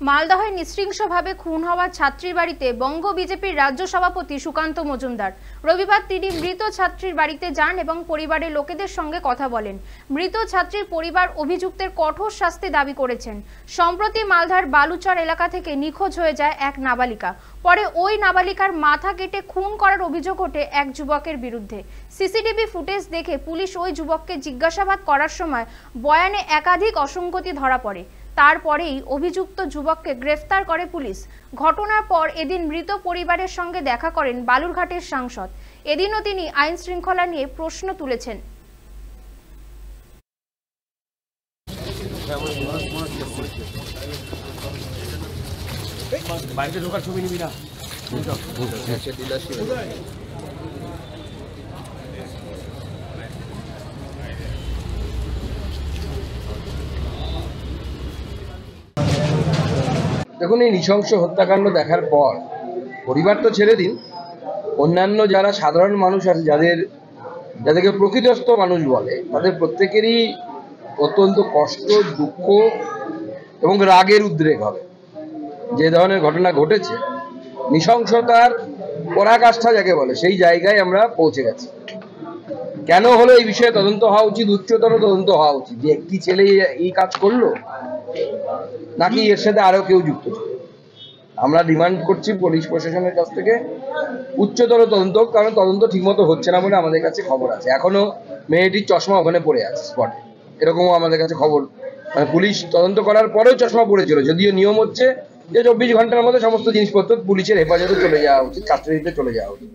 মালদহে নৃশংসভাবে খুন হওয়া ছাত্রীর বাড়িতে বঙ্গ বিজেপির রাজ্য সভাপতি সুকান্ত মজুমদার রবিবার তিনি মৃত ছাত্রীর বাড়িতে যান এবং পরিবারের লোকেদের সঙ্গে কথা বলেন। মৃত ছাত্রীর পরিবার অভিযুক্তের কঠোর শাস্তি দাবি করেছেন। সম্প্রতি মালদার বালুচর এলাকা থেকে নিখোঁজ হয়ে যায় এক নাবালিকা। পরে ওই নাবালিকার মাথা কেটে খুন করার অভিযোগ ওঠে এক যুবকের বিরুদ্ধে। সিসিটিভি ফুটেজ দেখে পুলিশ ওই যুবককে জিজ্ঞাসাবাদ করার সময় বয়ানে একাধিক অসঙ্গতি ধরা পড়ে। তারপরেই অভিযুক্ত যুবককে গ্রেফতার করে পুলিশ। ঘটনার পর এদিন মৃত পরিবারের সঙ্গে দেখা করেন বালুরঘাটের সাংসদ। এদিনও তিনি আইন শৃঙ্খলা নিয়ে প্রশ্ন তুলেছেন। বাড়িতে ঢোকার ছবি নিবি না। দেখুন, এই নৃশংস হত্যাকাণ্ড দেখার পর পরিবার তো ছেড়ে দিন, অন্যান্য যারা সাধারণ মানুষ আছে, যাদেরকে প্রকৃতস্থ মানুষ বলে, তাদের প্রত্যেকেরই অত্যন্ত কষ্ট, দুঃখ এবং রাগের উদ্রেক হবে। যে ধরনের ঘটনা ঘটেছে, নৃশংসতার পরাকাষ্ঠা যাকে বলে, সেই জায়গায় আমরা পৌঁছে গেছি। কেন হলো এই বিষয়ে তদন্ত হওয়া উচিত, উচ্চতর তদন্ত হওয়া উচিত, যে একটি ছেলে এই কাজ করলো নাকি এর সাথে আরো কেউ যুক্ত ছিল। আমরা ডিমান্ড করছি পুলিশ প্রশাসনের কাছ থেকে উচ্চতর তদন্ত, কারণ তদন্ত ঠিকমতো হচ্ছে না বলে আমাদের কাছে খবর আছে। এখনো মেয়েটির চশমা ওখানে পড়ে আছে স্পটে, এরকমও আমাদের কাছে খবর। মানে পুলিশ তদন্ত করার পরেও চশমা পড়েছিল, যদিও নিয়ম হচ্ছে যে 24 ঘন্টার মধ্যে সমস্ত জিনিসপত্র পুলিশের হেফাজতে চলে যাওয়া উচিত, কাস্টডিতে চলে যাওয়া উচিত।